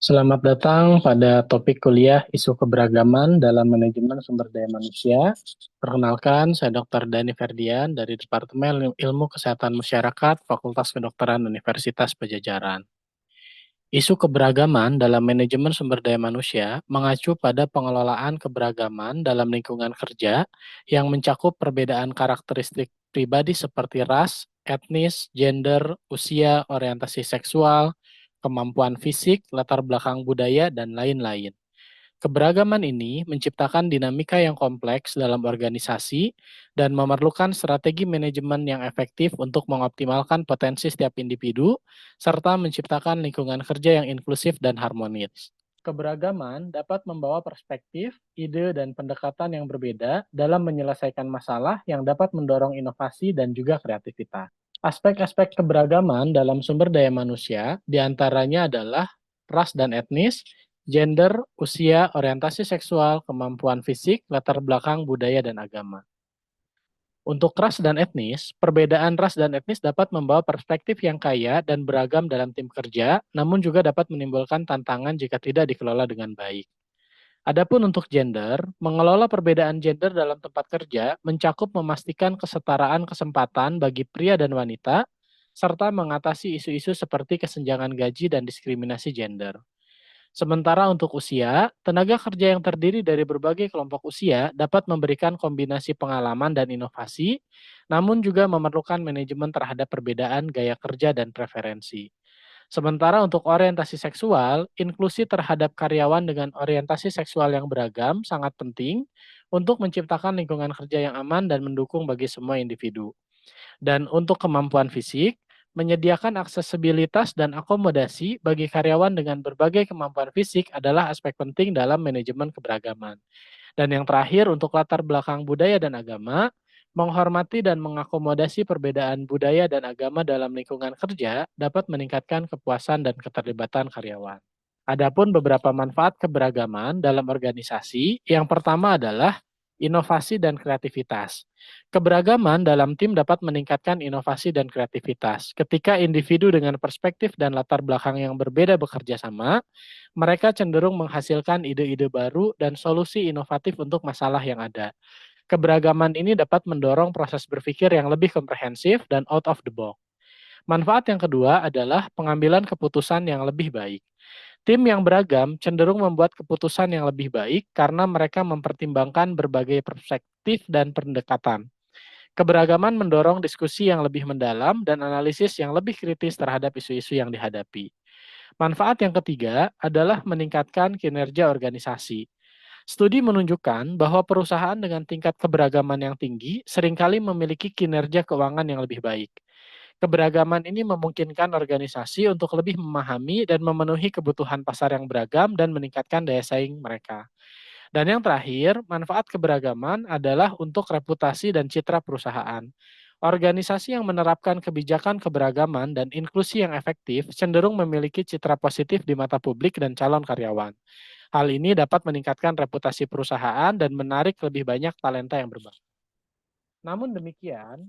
Selamat datang pada topik kuliah isu keberagaman dalam manajemen sumber daya manusia. Perkenalkan, saya Dr. Dani Ferdian dari Departemen Ilmu Kesehatan Masyarakat, Fakultas Kedokteran Universitas Pajajaran. Isu keberagaman dalam manajemen sumber daya manusia mengacu pada pengelolaan keberagaman dalam lingkungan kerja yang mencakup perbedaan karakteristik pribadi seperti ras, etnis, gender, usia, orientasi seksual, kemampuan fisik, latar belakang budaya, dan lain-lain. Keberagaman ini menciptakan dinamika yang kompleks dalam organisasi dan memerlukan strategi manajemen yang efektif untuk mengoptimalkan potensi setiap individu, serta menciptakan lingkungan kerja yang inklusif dan harmonis. Keberagaman dapat membawa perspektif, ide, dan pendekatan yang berbeda dalam menyelesaikan masalah yang dapat mendorong inovasi dan juga kreativitas. Aspek-aspek keberagaman dalam sumber daya manusia diantaranya adalah ras dan etnis, gender, usia, orientasi seksual, kemampuan fisik, latar belakang budaya dan agama. Untuk ras dan etnis, perbedaan ras dan etnis dapat membawa perspektif yang kaya dan beragam dalam tim kerja, namun juga dapat menimbulkan tantangan jika tidak dikelola dengan baik. Adapun untuk gender, mengelola perbedaan gender dalam tempat kerja mencakup memastikan kesetaraan kesempatan bagi pria dan wanita, serta mengatasi isu-isu seperti kesenjangan gaji dan diskriminasi gender. Sementara untuk usia, tenaga kerja yang terdiri dari berbagai kelompok usia dapat memberikan kombinasi pengalaman dan inovasi, namun juga memerlukan manajemen terhadap perbedaan gaya kerja dan preferensi. Sementara untuk orientasi seksual, inklusi terhadap karyawan dengan orientasi seksual yang beragam sangat penting untuk menciptakan lingkungan kerja yang aman dan mendukung bagi semua individu. Dan untuk kemampuan fisik, menyediakan aksesibilitas dan akomodasi bagi karyawan dengan berbagai kemampuan fisik adalah aspek penting dalam manajemen keberagaman. Dan yang terakhir, untuk latar belakang budaya dan agama, menghormati dan mengakomodasi perbedaan budaya dan agama dalam lingkungan kerja dapat meningkatkan kepuasan dan keterlibatan karyawan. Adapun beberapa manfaat keberagaman dalam organisasi, yang pertama adalah inovasi dan kreativitas. Keberagaman dalam tim dapat meningkatkan inovasi dan kreativitas. Ketika individu dengan perspektif dan latar belakang yang berbeda bekerja sama, mereka cenderung menghasilkan ide-ide baru dan solusi inovatif untuk masalah yang ada. Keberagaman ini dapat mendorong proses berpikir yang lebih komprehensif dan out of the box. Manfaat yang kedua adalah pengambilan keputusan yang lebih baik. Tim yang beragam cenderung membuat keputusan yang lebih baik karena mereka mempertimbangkan berbagai perspektif dan pendekatan. Keberagaman mendorong diskusi yang lebih mendalam dan analisis yang lebih kritis terhadap isu-isu yang dihadapi. Manfaat yang ketiga adalah meningkatkan kinerja organisasi. Studi menunjukkan bahwa perusahaan dengan tingkat keberagaman yang tinggi seringkali memiliki kinerja keuangan yang lebih baik. Keberagaman ini memungkinkan organisasi untuk lebih memahami dan memenuhi kebutuhan pasar yang beragam dan meningkatkan daya saing mereka. Dan yang terakhir, manfaat keberagaman adalah untuk reputasi dan citra perusahaan. Organisasi yang menerapkan kebijakan keberagaman dan inklusi yang efektif cenderung memiliki citra positif di mata publik dan calon karyawan. Hal ini dapat meningkatkan reputasi perusahaan dan menarik lebih banyak talenta yang berbakat. Namun demikian,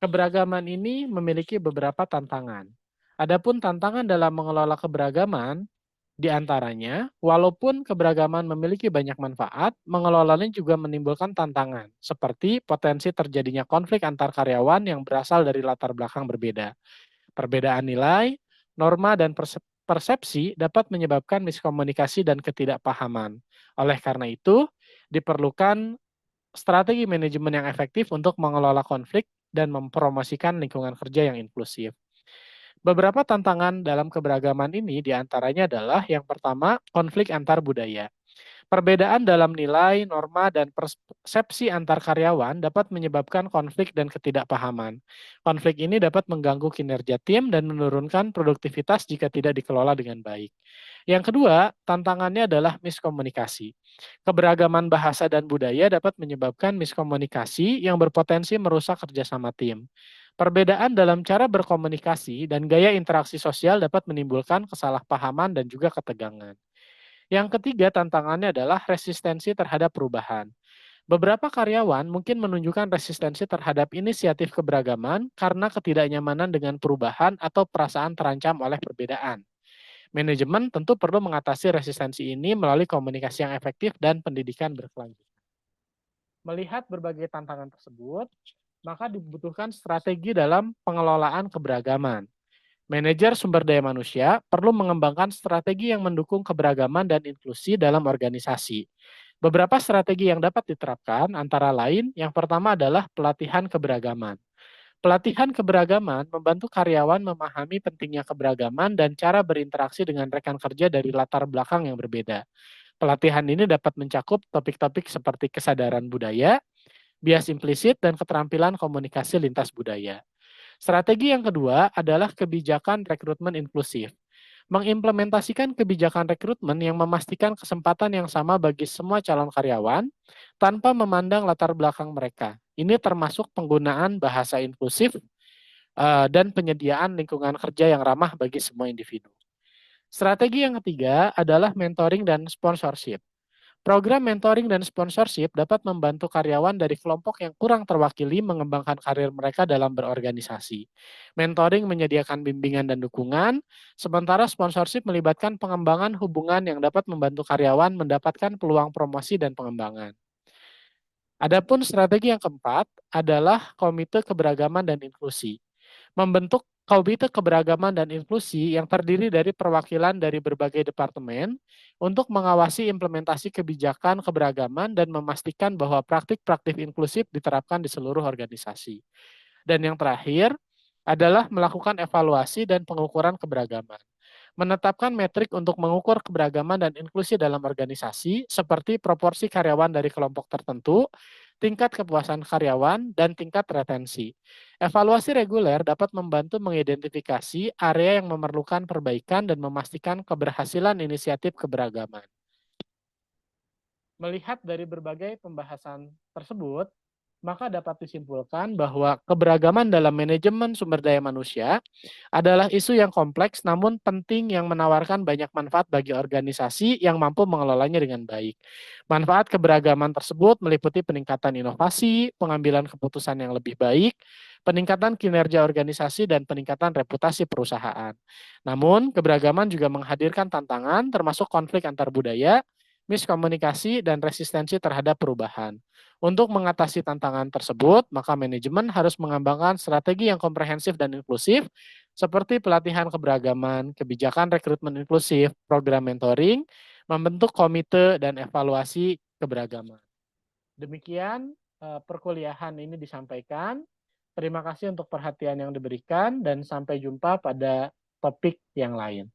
keberagaman ini memiliki beberapa tantangan. Adapun tantangan dalam mengelola keberagaman, di antaranya, walaupun keberagaman memiliki banyak manfaat, mengelolanya juga menimbulkan tantangan, seperti potensi terjadinya konflik antar karyawan yang berasal dari latar belakang berbeda. Perbedaan nilai, norma, dan persepsi dapat menyebabkan miskomunikasi dan ketidakpahaman. Oleh karena itu, diperlukan strategi manajemen yang efektif untuk mengelola konflik dan mempromosikan lingkungan kerja yang inklusif. Beberapa tantangan dalam keberagaman ini diantaranya adalah yang pertama, konflik antar budaya. Perbedaan dalam nilai, norma, dan persepsi antar karyawan dapat menyebabkan konflik dan ketidakpahaman. Konflik ini dapat mengganggu kinerja tim dan menurunkan produktivitas jika tidak dikelola dengan baik. Yang kedua, tantangannya adalah miskomunikasi. Keberagaman bahasa dan budaya dapat menyebabkan miskomunikasi yang berpotensi merusak kerjasama tim. Perbedaan dalam cara berkomunikasi dan gaya interaksi sosial dapat menimbulkan kesalahpahaman dan juga ketegangan. Yang ketiga, tantangannya adalah resistensi terhadap perubahan. Beberapa karyawan mungkin menunjukkan resistensi terhadap inisiatif keberagaman karena ketidaknyamanan dengan perubahan atau perasaan terancam oleh perbedaan. Manajemen tentu perlu mengatasi resistensi ini melalui komunikasi yang efektif dan pendidikan berkelanjutan. Melihat berbagai tantangan tersebut, maka dibutuhkan strategi dalam pengelolaan keberagaman. Manajer sumber daya manusia perlu mengembangkan strategi yang mendukung keberagaman dan inklusi dalam organisasi. Beberapa strategi yang dapat diterapkan antara lain, yang pertama adalah pelatihan keberagaman. Pelatihan keberagaman membantu karyawan memahami pentingnya keberagaman dan cara berinteraksi dengan rekan kerja dari latar belakang yang berbeda. Pelatihan ini dapat mencakup topik-topik seperti kesadaran budaya, bias implisit, dan keterampilan komunikasi lintas budaya. Strategi yang kedua adalah kebijakan rekrutmen inklusif. Mengimplementasikan kebijakan rekrutmen yang memastikan kesempatan yang sama bagi semua calon karyawan tanpa memandang latar belakang mereka. Ini termasuk penggunaan bahasa inklusif dan penyediaan lingkungan kerja yang ramah bagi semua individu. Strategi yang ketiga adalah mentoring dan sponsorship. Program mentoring dan sponsorship dapat membantu karyawan dari kelompok yang kurang terwakili mengembangkan karir mereka dalam berorganisasi. Mentoring menyediakan bimbingan dan dukungan, sementara sponsorship melibatkan pengembangan hubungan yang dapat membantu karyawan mendapatkan peluang promosi dan pengembangan. Adapun strategi yang keempat adalah komite keberagaman dan inklusi. Membentuk komite keberagaman dan inklusi yang terdiri dari perwakilan dari berbagai departemen untuk mengawasi implementasi kebijakan keberagaman dan memastikan bahwa praktik-praktik inklusif diterapkan di seluruh organisasi. Dan yang terakhir adalah melakukan evaluasi dan pengukuran keberagaman. Menetapkan metrik untuk mengukur keberagaman dan inklusi dalam organisasi, seperti proporsi karyawan dari kelompok tertentu, tingkat kepuasan karyawan, dan tingkat retensi. Evaluasi reguler dapat membantu mengidentifikasi area yang memerlukan perbaikan dan memastikan keberhasilan inisiatif keberagaman. Melihat dari berbagai pembahasan tersebut, maka dapat disimpulkan bahwa keberagaman dalam manajemen sumber daya manusia adalah isu yang kompleks namun penting yang menawarkan banyak manfaat bagi organisasi yang mampu mengelolanya dengan baik. Manfaat keberagaman tersebut meliputi peningkatan inovasi, pengambilan keputusan yang lebih baik, peningkatan kinerja organisasi, dan peningkatan reputasi perusahaan. Namun, keberagaman juga menghadirkan tantangan termasuk konflik antar budaya, miskomunikasi, dan resistensi terhadap perubahan. Untuk mengatasi tantangan tersebut, maka manajemen harus mengembangkan strategi yang komprehensif dan inklusif, seperti pelatihan keberagaman, kebijakan rekrutmen inklusif, program mentoring, membentuk komite, dan evaluasi keberagaman. Demikian perkuliahan ini disampaikan. Terima kasih untuk perhatian yang diberikan, dan sampai jumpa pada topik yang lain.